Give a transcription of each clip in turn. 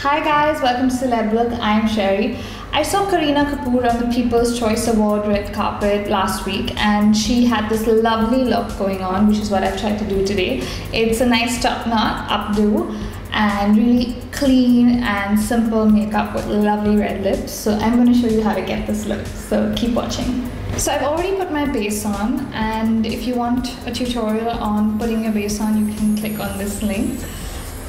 Hi guys, welcome to CelebLook. I'm Sherry. I saw Kareena Kapoor on the People's Choice Award red carpet last week and she had this lovely look going on, which is what I've tried to do today. It's a nice top knot updo and really clean and simple makeup with lovely red lips. So I'm going to show you how to get this look, so keep watching. So I've already put my base on, and if you want a tutorial on putting your base on, you can click on this link.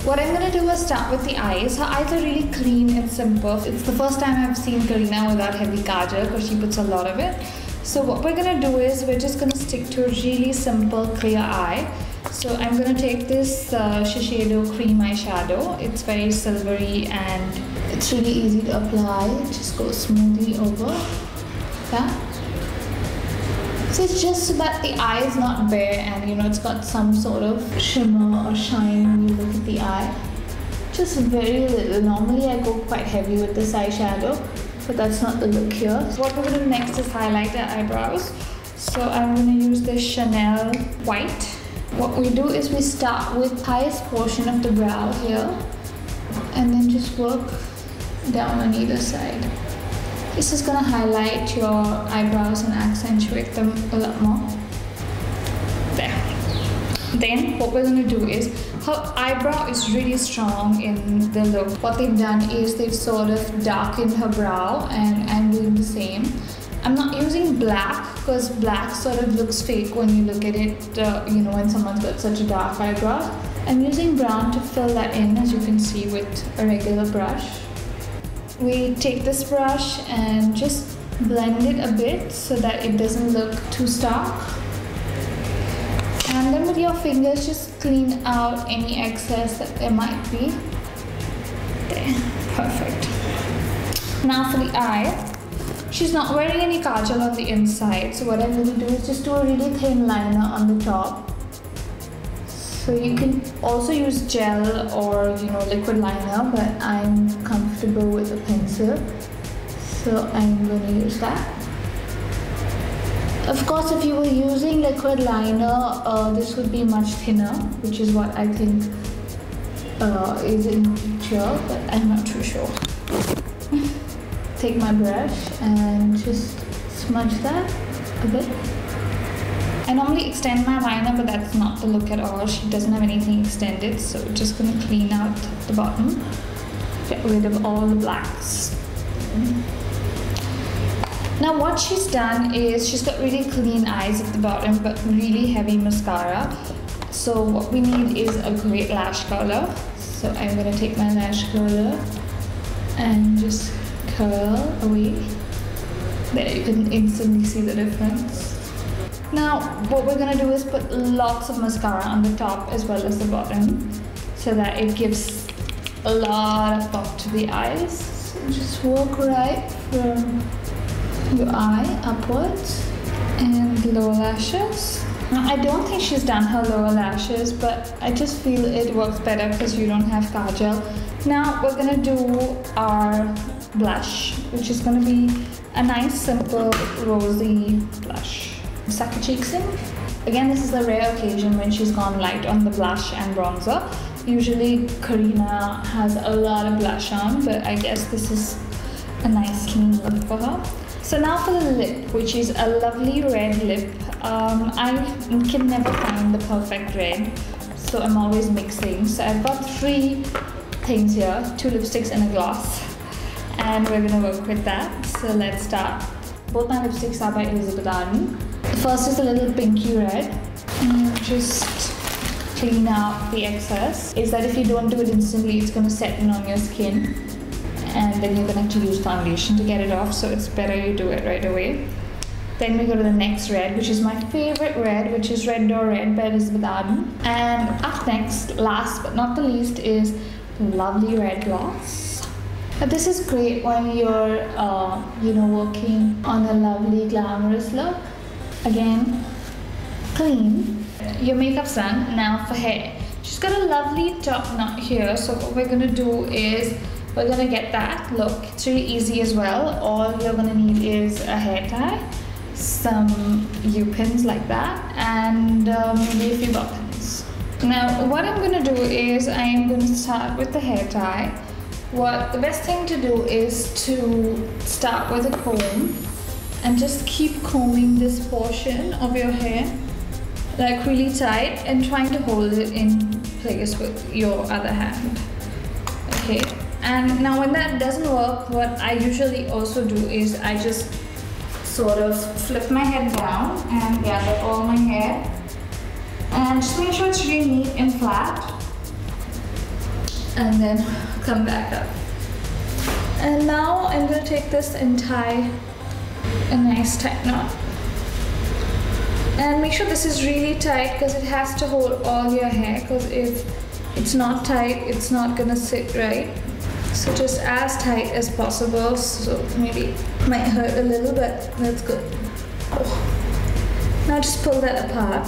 What I'm going to do is start with the eyes. Her eyes are really clean and simple. It's the first time I've seen Kareena without heavy kajal because she puts a lot of it. So what we're going to do is we're just going to stick to a really simple clear eye. So I'm going to take this Shiseido cream eyeshadow. It's very silvery and it's really easy to apply. It just goes smoothly over that. So it's just so that the eye is not bare and it's got some sort of shimmer or shine when you look at the eye. Just very little. Normally I go quite heavy with this eyeshadow, but that's not the look here. What we're going to do next is highlight the eyebrows. So I'm going to use this Chanel white. What we do is we start with the highest portion of the brow here and then just work down on either side. This is going to highlight your eyebrows and accentuate them a lot more. There. Then what we're going to do is, her eyebrow is really strong in the look. What they've done is they've sort of darkened her brow, and I'm doing the same. I'm not using black because black sort of looks fake when you look at it, when someone's got such a dark eyebrow. I'm using brown to fill that in, as you can see, with a regular brush. We take this brush and just blend it a bit so that it doesn't look too stark. And then with your fingers, just clean out any excess that there might be. There, perfect. Now for the eye, she's not wearing any kajal on the inside. So what I'm going to do is just do a really thin liner on the top. So you can also use gel or liquid liner, but I'm comfortable with a pencil, so I'm going to use that. Of course, if you were using liquid liner, this would be much thinner, which is what I think is in the picture, but I'm not too sure. Take my brush and just smudge that a bit. I normally extend my liner, but that's not the look at all. She doesn't have anything extended, so we're just going to clean out the bottom. Get rid of all the blacks. Now what she's done is she's got really clean eyes at the bottom, but really heavy mascara. So what we need is a great lash curler. So I'm going to take my lash curler and just curl away. There, you can instantly see the difference. Now, what we're going to do is put lots of mascara on the top as well as the bottom so that it gives a lot of pop to the eyes. So just work right from your eye upwards and the lower lashes. Now, I don't think she's done her lower lashes, but I just feel it works better because you don't have kajal. Now, we're going to do our blush, which is going to be a nice, simple, rosy blush. Suck your cheeks in. Again, this is a rare occasion when she's gone light on the blush and bronzer. Usually Kareena has a lot of blush on, but I guess this is a nice clean look for her. So now for the lip, which is a lovely red lip. I can never find the perfect red, so I'm always mixing. So I've got 3 things here, 2 lipsticks and a gloss, and we're gonna work with that. So let's start. Both my lipsticks are by Elizabeth Arden. The first is a little pinky red. Just clean out the excess. Is that if you don't do it instantly, it's going to set in on your skin, and then you're going to have to use foundation to get it off, so it's better you do it right away. Then we go to the next red, which is my favorite red, which is Red Door Red by Elizabeth Arden. And up next, last but not the least, is the lovely red gloss. But this is great when you're, working on a lovely glamorous look. Again, clean. Your makeup's done. Now for hair. She's got a lovely top knot here. So what we're gonna do is we're gonna get that look. It's really easy as well. All you're gonna need is a hair tie, some U-pins like that, and maybe a few buttons. Now what I'm gonna do is I'm gonna start with the hair tie. the best thing to do is to start with a comb and just keep combing this portion of your hair like really tight and trying to hold it in place with your other hand. Okay, and now when that doesn't work, what I usually also do is I just sort of flip my head down and gather all my hair and just make sure it's really neat and flat, and then come back up. And now I'm going to take this and tie a nice tight knot. And make sure this is really tight because it has to hold all your hair, because if it's not tight, it's not going to sit right. So just as tight as possible. So maybe it might hurt a little, but that's good. Oh. Now just pull that apart.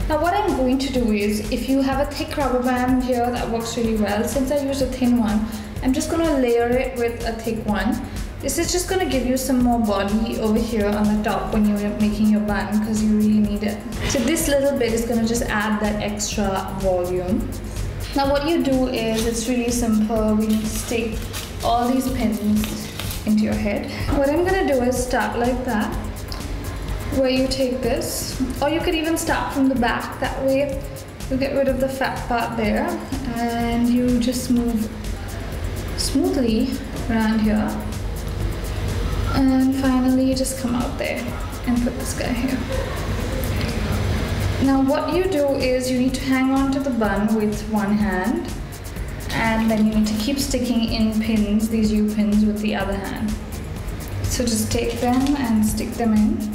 Now what I'm going to do is, if you have a thick rubber band here, that works really well. Since I used a thin one, I'm just going to layer it with a thick one. This is just going to give you some more body over here on the top when you're making your bun, because you really need it. So this little bit is going to just add that extra volume. Now what you do is, it's really simple. We need to stick all these pins into your head. What I'm going to do is start like that, where you take this, or you could even start from the back. That way you get rid of the fat part there, and you just move smoothly around here, and finally you just come out there and put this guy here. Now what you do is, you need to hang on to the bun with one hand, and then you need to keep sticking in pins, these U-pins, with the other hand. So just take them and stick them in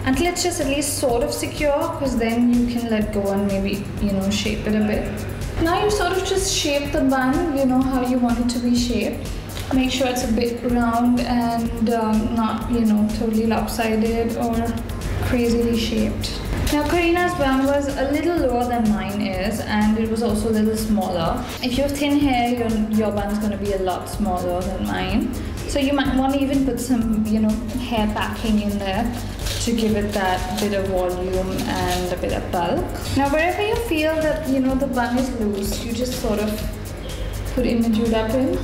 until it's just at least sort of secure, because then you can let go and maybe, you know, shape it a bit. Now you sort of just shape the bun, you know, how you want it to be shaped. Make sure it's a bit round and not, you know, totally lopsided or crazily shaped. Now Kareena's bun was a little lower than mine is, and it was also a little smaller. If you have thin hair, your bun's going to be a lot smaller than mine. So you might want to even put some, you know, hair packing in there to give it that bit of volume and a bit of bulk. Now wherever you feel that, you know, the bun is loose, you just sort of put Image up in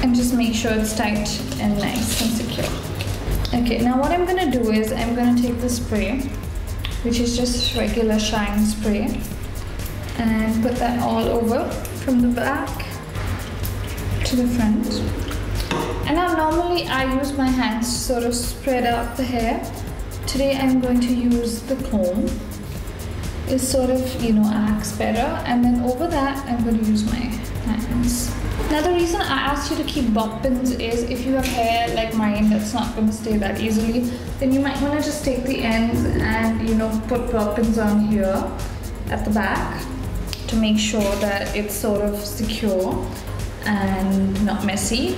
and just make sure it's tight and nice and secure. Okay, now what I'm going to do is, I'm going to take the spray, which is just regular shine spray, and put that all over from the back to the front. And now normally I use my hands to sort of spread out the hair. Today I'm going to use the comb. It sort of, you know, acts better, and then over that I'm going to use my hands. Now the reason I asked you to keep bob pins is, if you have hair like mine that's not going to stay that easily, then you might want to just take the ends and, you know, put bob pins on here at the back to make sure that it's sort of secure and not messy.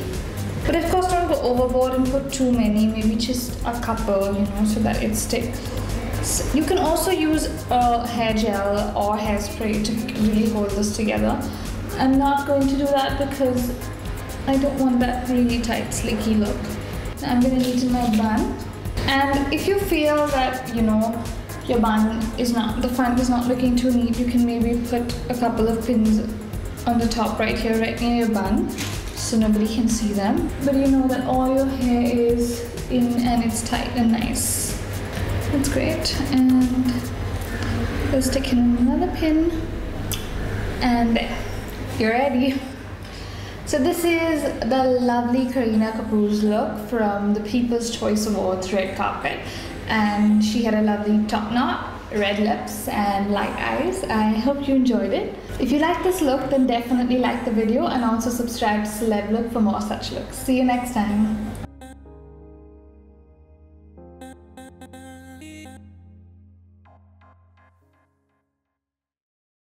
But of course don't go overboard and put too many, maybe just a couple, you know, so that it sticks. You can also use a hair gel or hairspray to really hold this together. I'm not going to do that because I don't want that really tight, slicky look. I'm going to neaten my bun. And if you feel that, you know, your bun is not, the front is not looking too neat, you can maybe put a couple of pins on the top right here, right near your bun, so nobody can see them. But you know that all your hair is in and it's tight and nice. That's great. And we'll stick in another pin, and there. You're ready. So this is the lovely Kareena Kapoor's look from the People's Choice Awards red carpet, and she had a lovely top knot, red lips and light eyes. I hope you enjoyed it. If you like this look, then definitely like the video and also subscribe to CelebLook for more such looks. See you next time.